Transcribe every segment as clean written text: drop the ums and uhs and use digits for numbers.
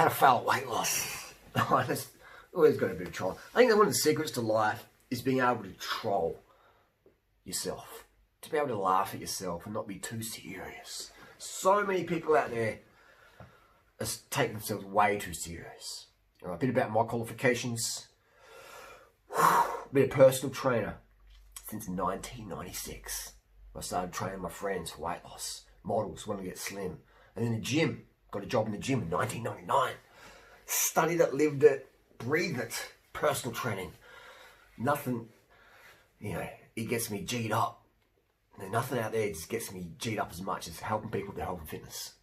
How to fail at weight loss. That's always got a bit of troll. I think that one of the secrets to life is being able to troll yourself. To be able to laugh at yourself and not be too serious. So many people out there are taking themselves way too serious. A bit about my qualifications. Been a personal trainer since 1996. I started training my friends for weight loss. Models, want to get slim. And in the gym, got a job in the gym in 1999. Studied it, lived it, breathed it. Personal training. Nothing, it gets me G'd up. Nothing out there just gets me G'd up as much as helping people with their health and fitness,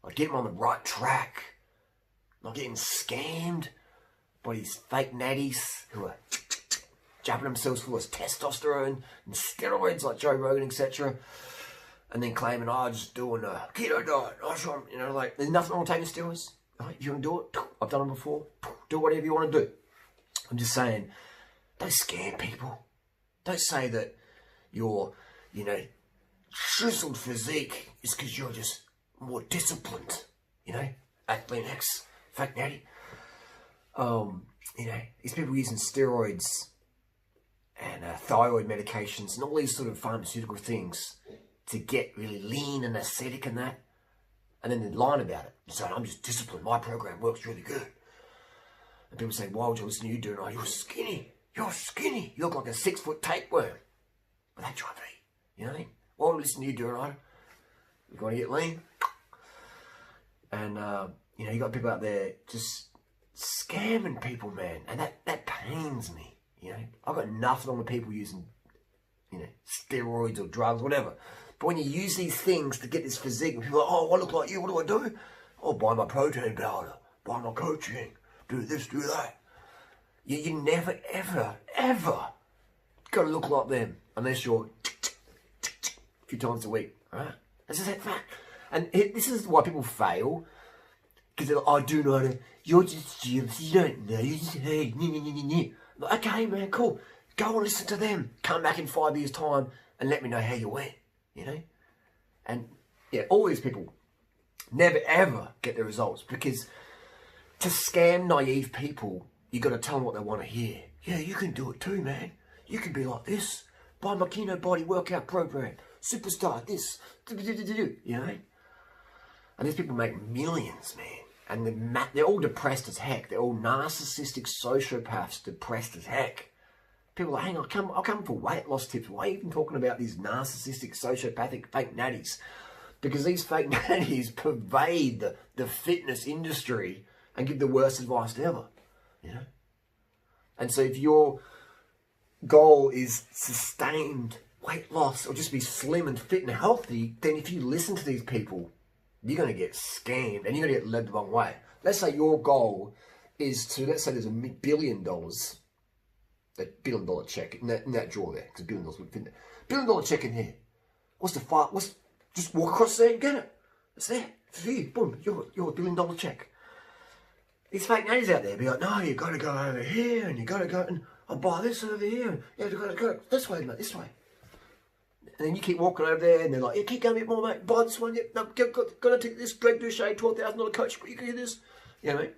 Like getting them on the right track. Not getting scammed by these fake natties who are jabbing themselves full of testosterone and steroids like Joe Rogan, etc. And then claiming, I'm just doing a keto diet. Like, there's nothing wrong with taking steroids. Right? If you want to do it, I've done them before. Do whatever you want to do. I'm just saying, don't scam people. Don't say that your, chiseled physique is because you're just more disciplined. Athlete X, fake natty. These people using steroids and thyroid medications and all these sort of pharmaceutical things to get really lean and aesthetic and that. And then they're lying about it. They're saying, I'm just disciplined. My program works really good. And people say, why would you listen to you doing it? Oh, you're skinny. You're skinny. You look like a 6-foot tapeworm with HIV. You know what I mean? Why would I listen to you doing it? You want to get lean? And, you got people out there just scamming people, man. And that pains me, I've got nothing on the people using, steroids or drugs, whatever. But when you use these things to get this physique, and people are like, oh, I look like you, what do? Oh, buy my protein powder, buy my coaching, do this, do that. You never, ever, ever got to look like them unless you're a few times a week, right? That's just that fact. And this is why people fail, because they're like, I do know that you're just gyms, you don't know, you just heard, like, okay, man, cool. Go and listen to them. Come back in 5 years' time and let me know how you went, And, all these people never, ever get the results, because to scam naive people, you got to tell them what they want to hear. Yeah, you can do it too, man. You can be like this. Buy my Kino Body Workout Program. Superstar, this. And these people make millions, man. And they're all depressed as heck. They're all narcissistic sociopaths, depressed as heck. People are like, hang on, I'll come for weight loss tips. Why are you even talking about these narcissistic, sociopathic fake natties? Because these fake natties pervade the fitness industry and give the worst advice ever, And so if your goal is sustained weight loss or just be slim and fit and healthy, then if you listen to these people, you're going to get scammed and you're going to get led the wrong way. Let's say your goal is to, let's say there's $1 billion, that $1 billion check in that drawer there, because $1 billion would fit there. $1 billion check in here. Just walk across there and get it. It's there. It's for you. Boom. You're $1 billion check. These fake natties out there be like, no, you got to go over here and you got to go and I'll buy this over here. And you got to go this way, mate, this way. And then you keep walking over there and they're like, yeah, keep going a bit more, mate. Buy this one. Yeah, no, got to take this Greg Douchet, $12,000 coach. You can do this. You know what I mean?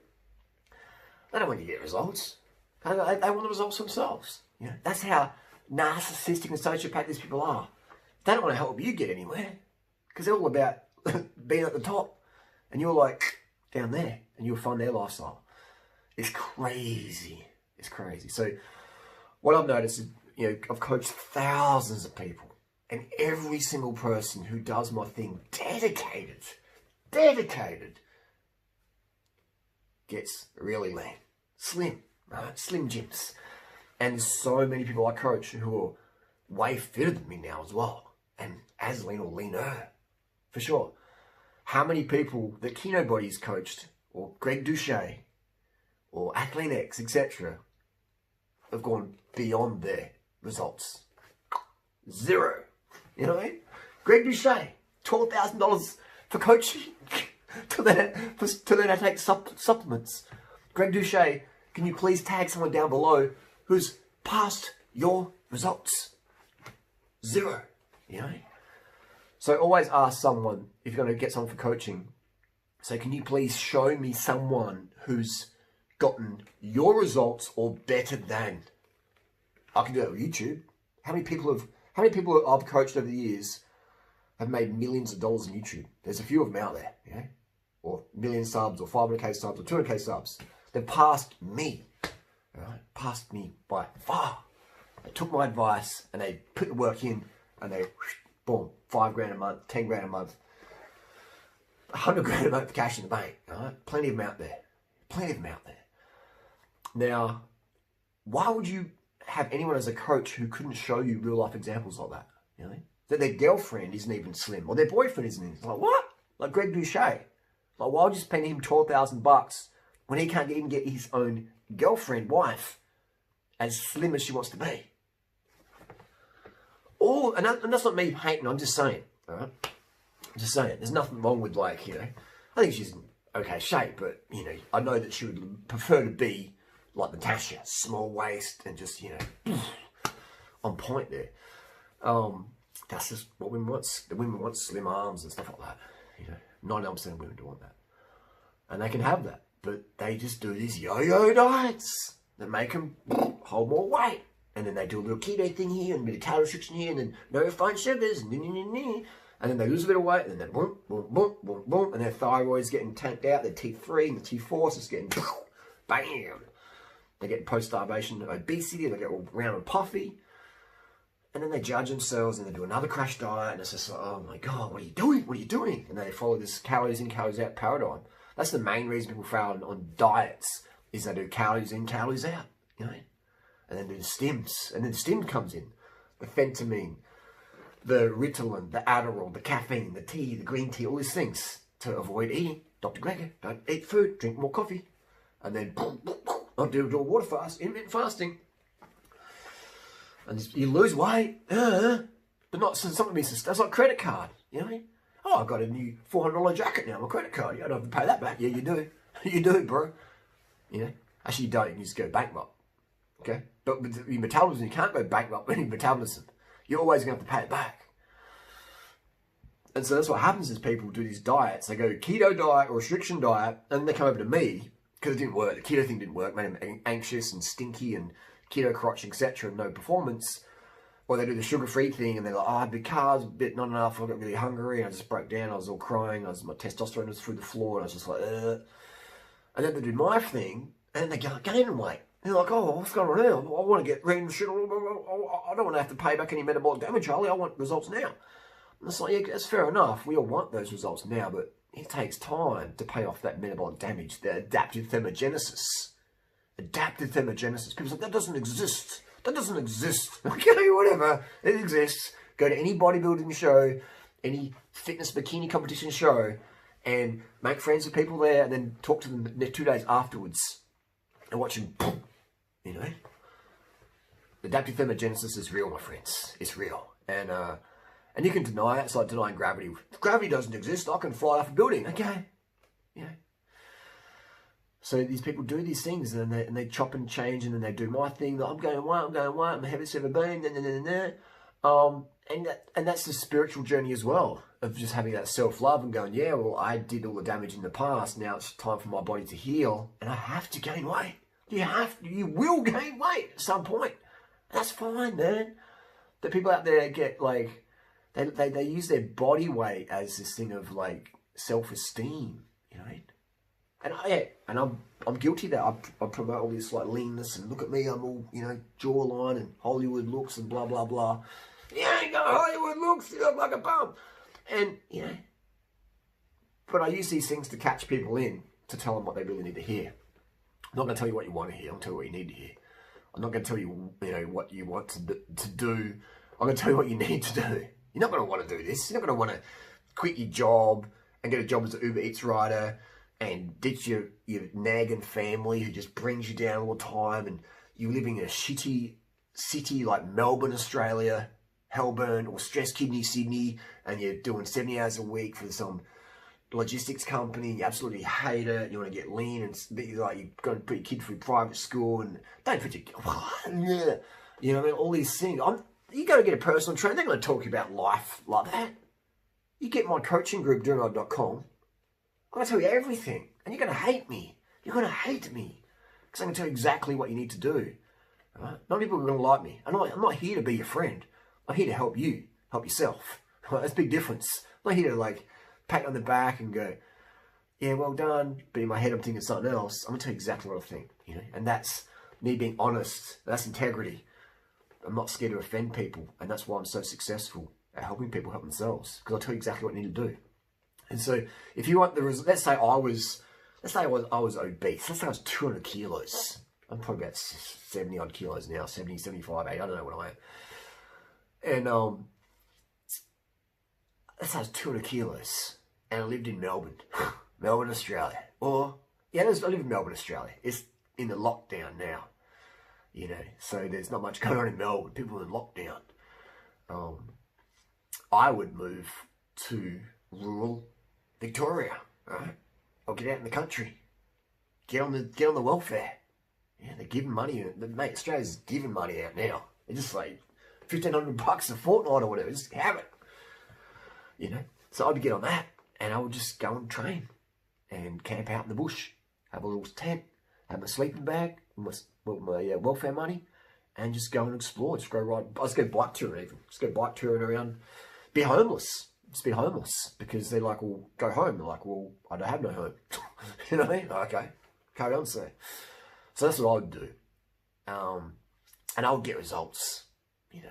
They don't want you to get results. They want the results themselves. That's how narcissistic and sociopathic these people are. They don't want to help you get anywhere because they're all about being at the top and you're like down there and you'll find their lifestyle. It's crazy. It's crazy. So what I've noticed is, I've coached thousands of people and every single person who does my thing dedicated, gets really lean, slim. Right? Slim gyms. And so many people I coach who are way fitter than me now as well. And as lean or leaner. For sure. How many people that Kino Body's coached, or Greg Douchet, or Athlete X, etc., have gone beyond their results? Zero. You know what I mean? Greg Douchet, $12,000 for coaching to then I take supplements. Greg Douchet, can you please tag someone down below who's passed your results? Zero. So always ask someone, if you're going to get someone for coaching, So can you please show me someone who's gotten your results or better than? I can do that with YouTube. How many people I've coached over the years have made millions of dollars on YouTube? There's a few of them out there, you know, or million subs or 500k subs or 200k subs. They've passed me, right? Passed me by far. They took my advice and they put the work in and they, boom, 5 grand a month, 10 grand a month, 100 grand a month cash in the bank, right? Plenty of them out there. Plenty of them out there. Now, why would you have anyone as a coach who couldn't show you real life examples like that? You know, that their girlfriend isn't even slim or their boyfriend isn't even. It's like, what? Like Greg Boucher. Like, why would you spend him $12,000 when he can't even get his own girlfriend, wife, as slim as she wants to be? And that's not me hating, I'm just saying, all right? I'm just saying, there's nothing wrong with, like, you know, I think she's in okay shape, but, you know, I know that she would prefer to be like Natasha, small waist and just, you know, on point there. That's just what women want. The women want slim arms and stuff like that. You know, 99% of women do want that. And they can have that, but they just do these yo-yo diets that make them hold more weight. And then they do a little keto thing here and a bit of calorie restriction here and then no refined sugars and then they lose a bit of weight and then boom, boom, boom, boom, boom, and their thyroid's getting tanked out, their T3 and the T4 is just getting bam. They get post-starvation obesity, they get all round and puffy. And then they judge themselves and they do another crash diet and it's just like, oh my God, what are you doing? What are you doing? And they follow this calories in, calories out paradigm. That's the main reason people fail on diets is they do calories in, calories out, you know? And then do the stims. And then the stim comes in. The phentermine, the Ritalin, the Adderall, the caffeine, the tea, the green tea, all these things to avoid eating. Dr. Greger, don't eat food, drink more coffee. And then, I'll do a water fast, intermittent fasting. And you lose weight, but not something that's like credit card, you know what I mean? Oh, I've got a new $400 jacket now on my credit card. You don't have to pay that back. Yeah, you do. You do, bro. You know? Actually, you don't. You just go bankrupt. Okay? But with your metabolism, you can't go bankrupt with your metabolism. You're always going to have to pay it back. And so that's what happens is people do these diets. They go keto diet or restriction diet, and they come over to me because it didn't work. The keto thing didn't work. Made them anxious and stinky and keto crotch, etc. and no performance. Or they do the sugar-free thing and they're like, oh, I had big carbs, a bit not enough, I got really hungry, and I just broke down, I was all crying, my testosterone was through the floor, and I was just like, And then they do my thing, and then they go gaining weight. And they're like, oh, what's going on now? I want to get rid of shit, I don't want to have to pay back any metabolic damage, Charlie, I want results now. And it's like, yeah, that's fair enough, we all want those results now, but it takes time to pay off that metabolic damage, the adaptive thermogenesis. Adaptive thermogenesis. People say, that doesn't exist. That doesn't exist. Okay, whatever. It exists. Go to any bodybuilding show, any fitness bikini competition show, and make friends with people there, and then talk to them 2 days afterwards, and watch them, you know. Adaptive thermogenesis is real, my friends. It's real. And you can deny it. It's like denying gravity. If gravity doesn't exist, I can fly off a building. Okay. You know. So these people do these things and they chop and change and then they do my thing. I'm going white, I'm the heaviest ever been, and that's the spiritual journey as well, of just having that self-love and going, yeah, well, I did all the damage in the past. Now it's time for my body to heal and I have to gain weight. You will gain weight at some point. That's fine, man. The people out there get like, they use their body weight as this thing of like self-esteem, you know. And I'm guilty of that. I promote all this like leanness and look at me, I'm all, you know, jawline and Hollywood looks and blah, blah, blah. You ain't got Hollywood looks, you look like a bum. And, you know, but I use these things to catch people in to tell them what they really need to hear. I'm not going to tell you what you want to hear. I'm going to tell you what you need to hear. I'm not going to tell you, you know, what you want to do. I'm going to tell you what you need to do. You're not going to want to do this. You're not going to want to quit your job and get a job as an Uber Eats rider and ditch your nagging family who just brings you down all the time, and you're living in a shitty city like Melbourne, Australia, Melbourne, or Stress Kidney, Sydney, and you're doing 70 hours a week for some logistics company, you absolutely hate it, you want to get lean, and like you're going to put your kid through private school, and don't put your, you know what I mean, all these things. You got to get a personal trainer, they're going to talk about life like that. You get my coaching group, doinglife.com. I'm going to tell you everything. And you're going to hate me. You're going to hate me. Because I'm going to tell you exactly what you need to do. Right? Not people are going to like me. I'm not here to be your friend. I'm here to help you. Help yourself. Right? That's a big difference. I'm not here to like pat you on the back and go, yeah, well done. But in my head I'm thinking something else. I'm going to tell you exactly what I think. You know? And that's me being honest. That's integrity. I'm not scared to offend people. And that's why I'm so successful at helping people help themselves. Because I'll tell you exactly what you need to do. And so if you want the result, let's say I was obese. Let's say I was 200 kilos. I'm probably about 70 odd kilos now, 70, 75, 80, I don't know what I am. And let's say I was 200 kilos and I lived in Melbourne, Melbourne, Australia. Or, yeah, I live in Melbourne, Australia. It's in the lockdown now, you know, so there's not much going on in Melbourne. People are in lockdown. I would move to rural Victoria, right? Or get out in the country. Get on the welfare. Yeah, they're giving money. Mate, Australia's giving money out now. They're just like $1,500 a fortnight or whatever. Just have it. You know? So I'd get on that and I would just go and train and camp out in the bush. Have a little tent. Have my sleeping bag. My welfare money. And just go and explore. Just go ride. I just go bike touring even. Just go bike touring around. Be homeless. Just be homeless. Because they're like, well, go home. They're like, well, I don't have no home. You know what I mean? Okay. Carry on, so. So that's what I would do. And I would get results, you know.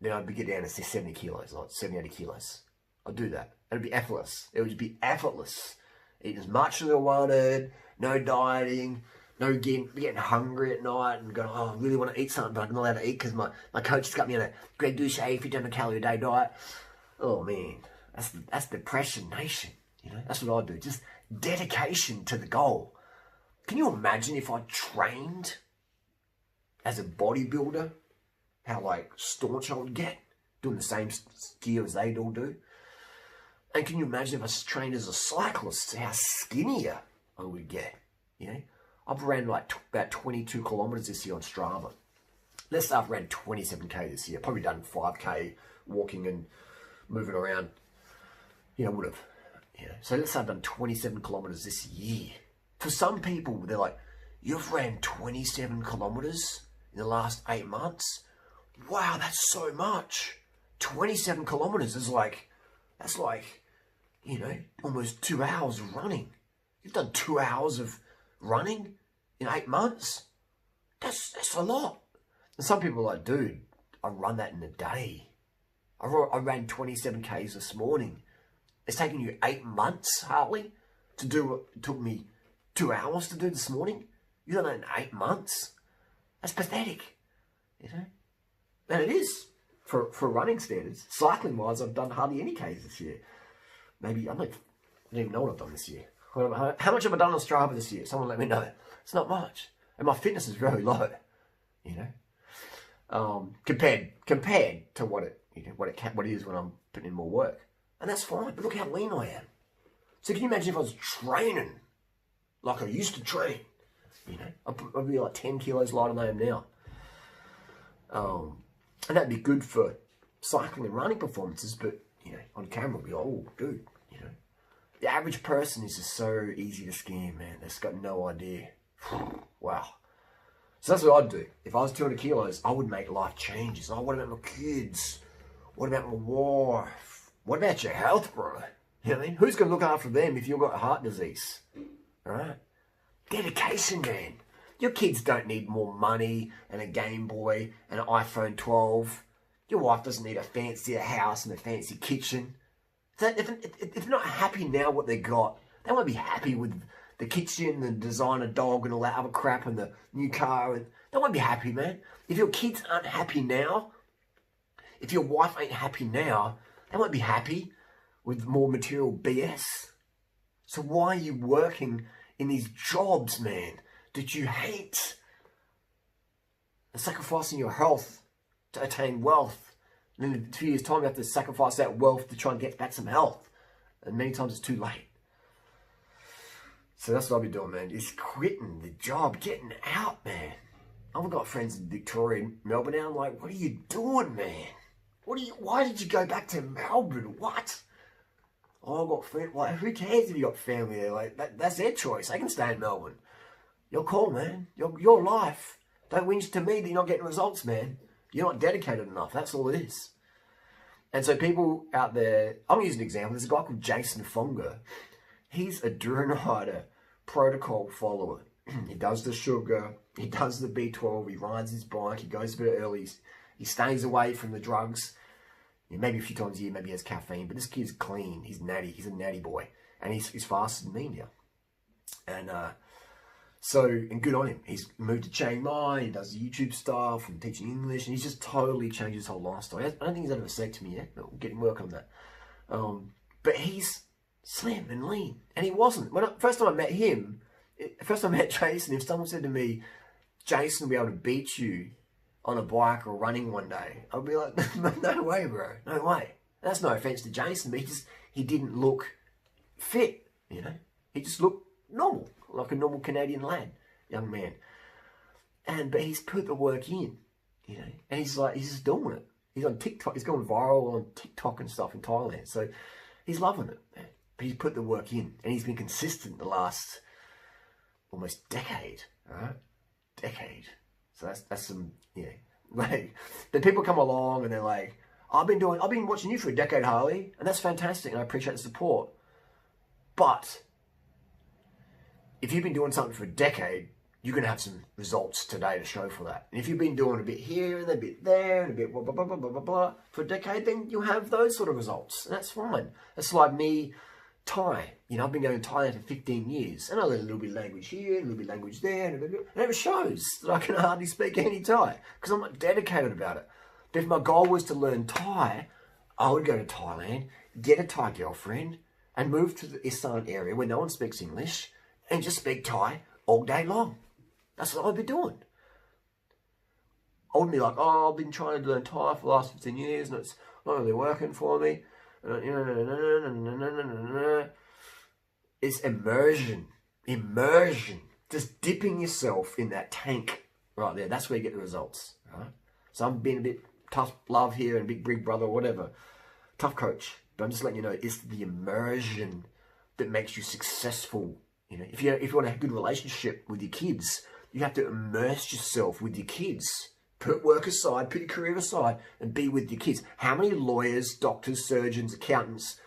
Then I'd get down to 70 kilos, like 70, 80 kilos. I'd do that. It'd be effortless. It would be effortless. Eat as much as I wanted, no dieting, no getting hungry at night and going, oh, I really want to eat something, but I'm not allowed to eat because my coach has got me on a Greg Douche 300 calorie a day diet. Oh, man, that's depression nation, you know. That's what I'd do. Just dedication to the goal. Can you imagine if I trained as a bodybuilder, how like staunch I would get, doing the same gear as they all do? And can you imagine if I trained as a cyclist, how skinnier I would get? You know, I've ran like about 22 kilometers this year on Strava. Let's say I've ran 27k this year. Probably done 5k walking and moving around. You know, would have. You know, so let's say I've done 27 kilometers this year. For some people, they're like, you've ran 27 kilometers in the last 8 months? Wow, that's so much. 27 kilometers is like, that's like, you know, almost 2 hours of running. You've done 2 hours of running in 8 months? That's a lot. And some people are like, dude, I run that in a day. I ran 27 Ks this morning. It's taken you 8 months, Hartley, to do what it took me 2 hours to do this morning. You done that in 8 months. That's pathetic, you know. And it is for running standards. Cycling wise, I've done hardly any Ks this year. Maybe I don't even know what I've done this year. How much have I done on Strava this year? Someone let me know. It's not much, and my fitness is very low. You know, compared to what it is when I'm putting in more work, and that's fine. But look how lean I am. So can you imagine if I was training like I used to train? You know, I'd be like 10 kilos lighter than I am now. And that'd be good for cycling and running performances, but, you know, on camera it'd be, oh, dude, you know. The average person is just so easy to scam, man. They've got no idea. Wow. So that's what I'd do. If I was 200 kilos, I would make life changes. Oh, what about my kids? What about my wife? What about your health, bro? You know what I mean? Who's going to look after them if you've got heart disease? All right? Dedication, man. Your kids don't need more money and a Game Boy and an iPhone 12. Your wife doesn't need a fancier house and a fancy kitchen. So if they're not happy now what they got, they won't be happy with the kitchen, the designer dog and all that other crap and the new car. They won't be happy, man. If your kids aren't happy now, if your wife ain't happy now, they won't be happy with more material BS. So why are you working in these jobs, man, that you hate? And sacrificing your health to attain wealth. And in 2 years' time, you have to sacrifice that wealth to try and get back some health. And many times it's too late. So that's what I'll be doing, man. Is quitting the job, getting out, man. I've got friends in Victoria and Melbourne now. I'm like, what are you doing, man? Why did you go back to Melbourne? What? Oh, I've got family. Like, who cares if you got family there? Like, that's their choice. They can stay in Melbourne. Your call, man. Your life. Don't whinge to me that you're not getting results, man. You're not dedicated enough. That's all it is. And so people out there, I'm going to use an example. There's a guy called Jason Fonga. He's a Duranider protocol follower. He does the sugar. He does the B12. He rides his bike. He goes a bit early. He stays away from the drugs. Maybe a few times a year, maybe he has caffeine. But this kid's clean. He's natty. He's a natty boy. And he's faster than me now. And and good on him. He's moved to Chiang Mai. He does YouTube stuff and teaching English. And he's just totally changed his whole lifestyle. I don't think he's had a vasectomy yet. But we're getting work on that. But he's slim and lean. And he wasn't. First time I met Jason, if someone said to me, Jason will be able to beat you on a bike or running one day, I'd be like, no way, bro. No way. That's no offense to Jason, but he didn't look fit, you know. He just looked normal, like a normal Canadian lad, young man. But he's put the work in, you know, and he's just doing it. He's on TikTok. He's going viral on TikTok and stuff in Thailand. So he's loving it, man. But he's put the work in, and he's been consistent the last almost decade, right? Decade. So that's some, you know, like, then people come along and they're like, I've been watching you for a decade, Harley, and that's fantastic, and I appreciate the support. But if you've been doing something for a decade, you're going to have some results today to show for that. And if you've been doing a bit here and a bit there and a bit blah, blah, blah, blah, blah, blah, blah for a decade, then you'll have those sort of results. And that's fine. It's like me, Thai. You know, I've been going to Thailand for 15 years. And I learn a little bit of language here, a little bit of language there, and it shows that I can hardly speak any Thai because I'm not dedicated about it. But if my goal was to learn Thai, I would go to Thailand, get a Thai girlfriend, and move to the Isan area where no one speaks English, and just speak Thai all day long. That's what I'd be doing. I wouldn't be like, oh, I've been trying to learn Thai for the last 15 years, and it's not really working for me. It's immersion. Immersion. Just dipping yourself in that tank right there. That's where you get the results. Right? So I'm being a bit tough love here and big brother or whatever. Tough coach. But I'm just letting you know, it's the immersion that makes you successful. You know, if you want to have a good relationship with your kids, you have to immerse yourself with your kids. Put work aside, put your career aside, and be with your kids. How many lawyers, doctors, surgeons, accountants,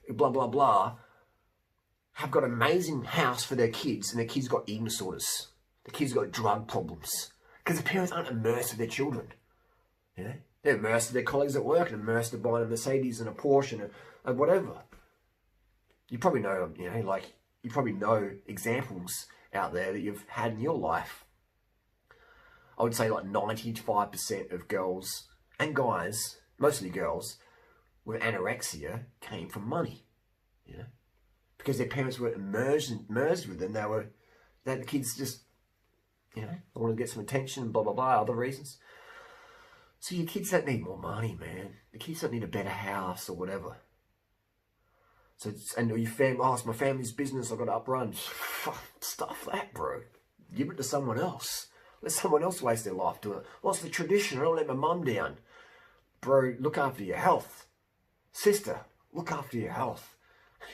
blah, blah, blah, have got an amazing house for their kids, and their kids got eating disorders. The kids got drug problems. Because the parents aren't immersed with their children. You know? They're immersed with their colleagues at work, and immersed in buying a Mercedes and a Porsche and whatever. You probably know, you know, like, you probably know examples out there that you've had in your life. I would say like 95% of girls and guys, mostly girls, with anorexia came from money, you know, because their parents were immersed with them. The kids just, you know, want to get some attention and blah, blah, blah, other reasons. So your kids don't need more money, man. The kids don't need a better house or whatever. So, and your family, oh, it's my family's business, I've got to uprun. Stuff that, bro. Give it to someone else. Let someone else waste their life doing it. What's the tradition? I don't let my mum down. Bro, look after your health. Sister, look after your health.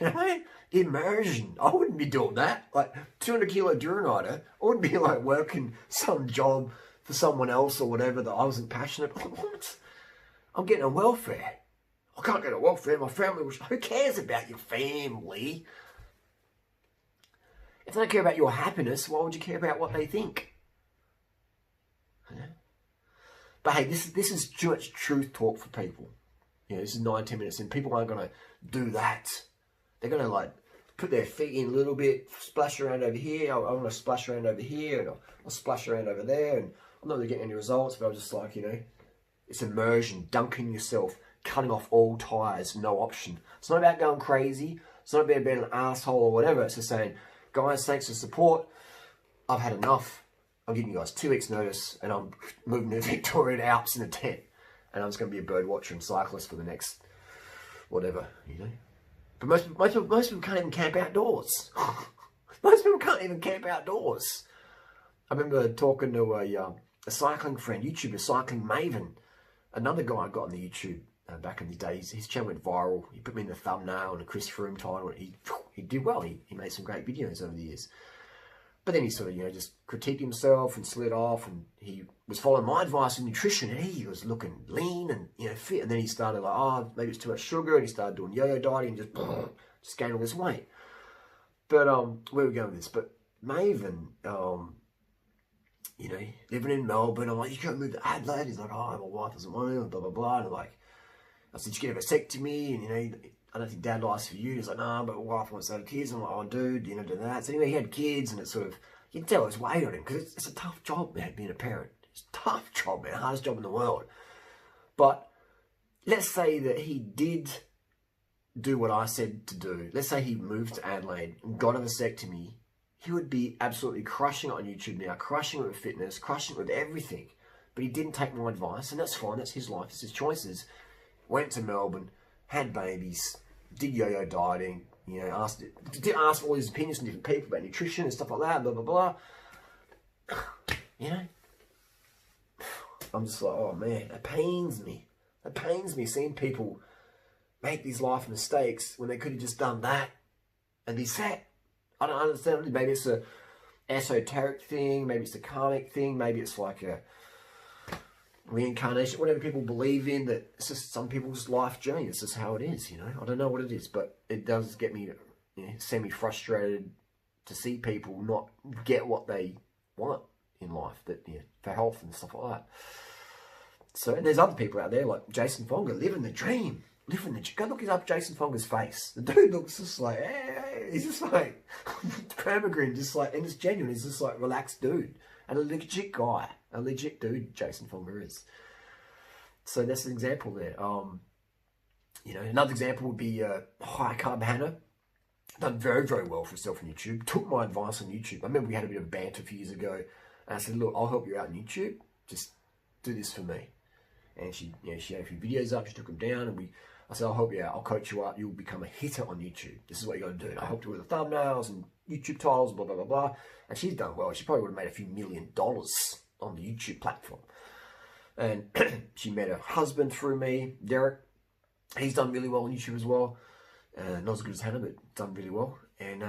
You know, immersion. I wouldn't be doing that. Like 200 kilo Duranider, I wouldn't be like working some job for someone else or whatever that I wasn't passionate about. What? I'm getting on welfare. I can't get on welfare. My family was... Who cares about your family? If they don't care about your happiness, why would you care about what they think? But hey, this is too much truth talk for people. You know, this is 9-10 minutes and people aren't going to do that. They're going to like put their feet in a little bit, splash around over here. I want to splash around over here, and I'll splash around over there, and I'm not really getting any results, but I'm just like, you know, it's immersion, dunking yourself, cutting off all ties, no option. It's not about going crazy. It's not about being an asshole or whatever. It's just saying, guys, thanks for support. I've had enough. I'm giving you guys 2 weeks notice, and I'm moving to the Victorian Alps in a tent, and I'm just going to be a bird watcher and cyclist for the next whatever, you know. But most people can't even camp outdoors. Most people can't even camp outdoors. I remember talking to a cycling friend, YouTuber, cycling maven, another guy I got on the YouTube, back in the days. His channel went viral. He put me in the thumbnail and a Chris Froome title. He did well. He made some great videos over the years. But then he sort of, just critiqued himself and slid off, and he was following my advice on nutrition, and he was looking lean and, fit. And then he started like, oh, maybe it's too much sugar, and he started doing yo-yo dieting and just gained all this weight. But where are we going with this? But Maven, living in Melbourne, I'm like, you can't move to Adelaide. He's like, oh, my wife doesn't want to, and blah, blah, blah. And I'm like, I said, you get a vasectomy, and, I don't think Dad likes for you. He's like, no, but my wife wants to have kids. I'm like, oh, dude, do that. So anyway, he had kids, and it's sort of, you can tell it's weight on him, because it's a tough job, man, being a parent. It's a tough job, man, hardest job in the world. But let's say that he did do what I said to do. Let's say he moved to Adelaide and got a vasectomy. He would be absolutely crushing it on YouTube now, crushing it with fitness, crushing it with everything. But he didn't take my advice, and that's fine. That's his life. It's his choices. Went to Melbourne, had babies, did yo-yo dieting, did ask all his opinions from different people about nutrition and stuff like that, blah, blah, blah. I'm just like, oh, man, it pains me. It pains me seeing people make these life mistakes when they could have just done that and be set. I don't understand. Maybe it's a esoteric thing. Maybe it's a karmic thing. Maybe it's like a reincarnation, whatever people believe in, that it's just some people's life journey. It's just how it is, I don't know what it is, but it does get me semi-frustrated to see people not get what they want in life, that for health and stuff like that. So, and there's other people out there like Jason Fonga, living the dream. Go look up Jason Fonga's face. The dude looks just like, hey, he's just like permagrin, just like, and it's genuine. He's just like relaxed dude and a legit guy. A legit dude, Jason Fonga is. So that's an example there. Another example would be high carb Hannah. Done very, very well for herself on YouTube. Took my advice on YouTube. I remember we had a bit of banter a few years ago. And I said, look, I'll help you out on YouTube. Just do this for me. And she had a few videos up. She took them down. And I said, I'll help you out. I'll coach you up. You'll become a hitter on YouTube. This is what you're going to do. And I helped her with the thumbnails and YouTube titles, blah, blah, blah, blah. And she's done well. She probably would have made a few $1 million on the YouTube platform. And she met her husband through me, Derek. He's done really well on YouTube as well. Not as good as Hannah, but done really well. And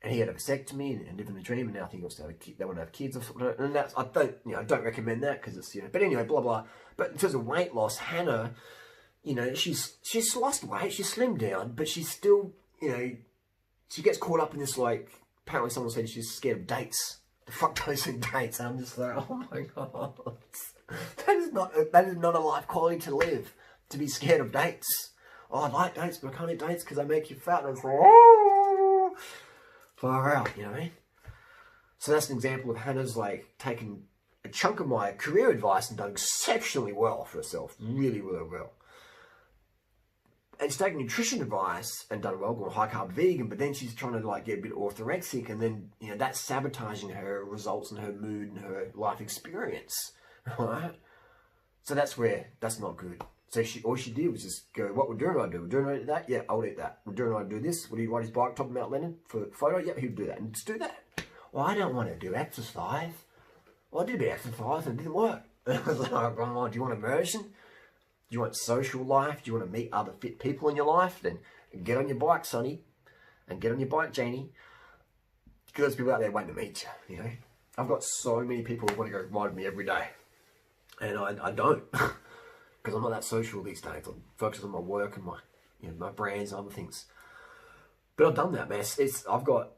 he had a vasectomy and living the dream, and now I think he wants to have they want to have kids or something. And that's, I don't recommend that, because it's, but anyway, blah, blah. But in terms of weight loss, Hannah, she's lost weight, she's slimmed down, but she's still, she gets caught up in this, like, apparently someone said she's scared of dates. The fructose in dates. And I'm just like, oh my God. That is not a life quality to live, to be scared of dates. Oh, I like dates, but I can't eat dates because they make you fat. And it's like, oh, far out, you know what I mean? So that's an example of Hannah's like taken a chunk of my career advice and done exceptionally well for herself. Really, really well. And she's taken nutrition advice and done well, going high carb vegan, but then she's trying to like get a bit orthorexic, and then that's sabotaging her results and her mood and her life experience, right? So that's not good. So all she did was just go, what would Durno do? Would Durno eat that? Yeah, I would eat that. Would Durno do this? Would he ride his bike top of Mount Lennon for a photo? Yeah, he would do that. And just do that. Well, I don't want to do exercise. Well, I did a bit of exercise and it didn't work. I was like, oh, do you want immersion? Do you want social life? Do you want to meet other fit people in your life? Then get on your bike, Sonny. And get on your bike, Janie. Because there's people out there waiting to meet you, I've got so many people who want to go ride with me every day. And I don't. Because I'm not that social these days. I'm focused on my work and my, my brands and other things. But I've done that, man. I've got,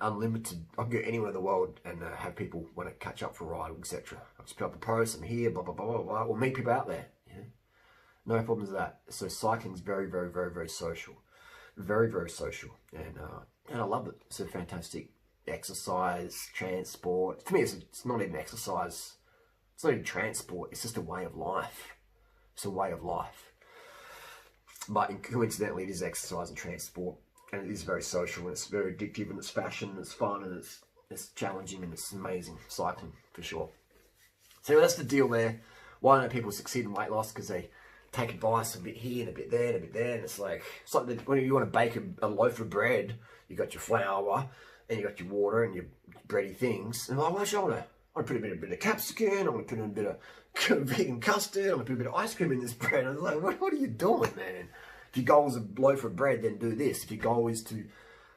unlimited. I can go anywhere in the world and have people want to catch up for a ride, etc. I just put up a post. I'm here, blah blah blah blah blah. Or meet people out there. No problems with that. So cycling is very, very, very, very social, very, very social, and I love it. It's a fantastic exercise, transport. For me, it's not even exercise. It's not even transport. It's just a way of life. It's a way of life. But coincidentally, it is exercise and transport, and it is very social, and it's very addictive, and it's fashion, and it's fun, and it's challenging, and it's amazing. Cycling, for sure. So that's the deal there. Why don't people succeed in weight loss? Because they take advice a bit here and a bit there and a bit there, and it's like when you want to bake a loaf of bread, you got your flour, and you got your water, and your bready things, and like, why should I? I'm going to put a bit of capsicum, I'm going to put in a bit of vegan custard, I'm going to put a bit of ice cream in this bread. I was like, what are you doing, man? If your goal is a loaf of bread, then do this. If your goal is to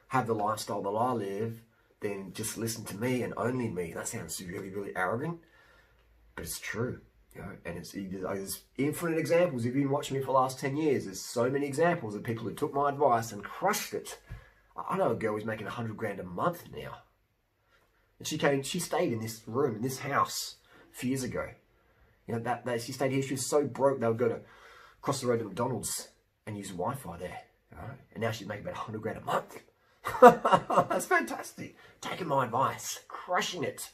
have the lifestyle that I live, then just listen to me and only me. That sounds really, really arrogant, but it's true. You know, and there's infinite examples. If you've been watching me for the last 10 years, there's so many examples of people who took my advice and crushed it. I know a girl who's making 100 grand a month now. And she stayed in this room, in this house, a few years ago. You know, that she stayed here. She was so broke, they would go to across the road to McDonald's and use Wi-Fi there. Right? And now she's making about 100 grand a month. That's fantastic. Taking my advice, crushing it.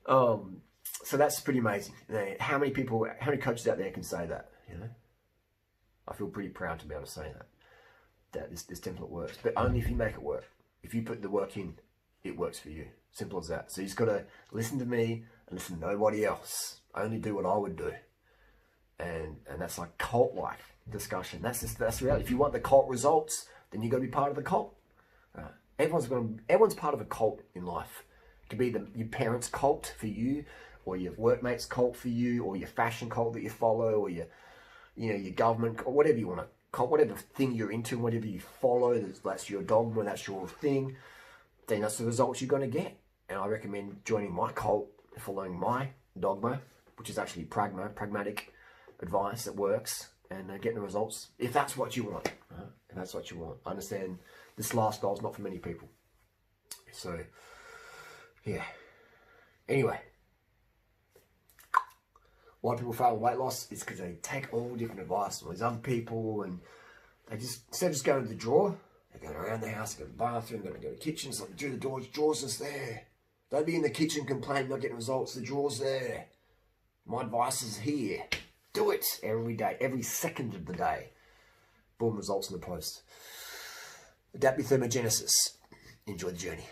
So that's pretty amazing. How many coaches out there can say that? You know, I feel pretty proud to be able to say that this template works, but only if you make it work. If you put the work in, it works for you. Simple as that. So you just got to listen to me and listen to nobody else. Only do what I would do, and that's like cult-like discussion. That's the reality. If you want the cult results, then you got to be part of the cult. Everyone's part of a cult in life. It could be your parents' cult for you, or your workmates' cult for you, or your fashion cult that you follow, or your government, or whatever you want to cult, whatever thing you're into, whatever you follow, that's your dogma, that's your thing, then that's the results you're going to get. And I recommend joining my cult, following my dogma, which is actually pragmatic advice that works, and getting the results, if that's what you want. If that's what you want. I understand this lifestyle is not for many people. So, yeah. Anyway. Why people fail with weight loss is because they take all different advice from these other people, and they just, instead of just going to the drawer, they're going around the house, they go to the bathroom, they're going to go to the kitchen, it's like, do the drawers is there. Don't be in the kitchen complaining not getting results, the drawer's there. My advice is here. Do it every day, every second of the day. Boom, results in the post. Adapt your thermogenesis. Enjoy the journey.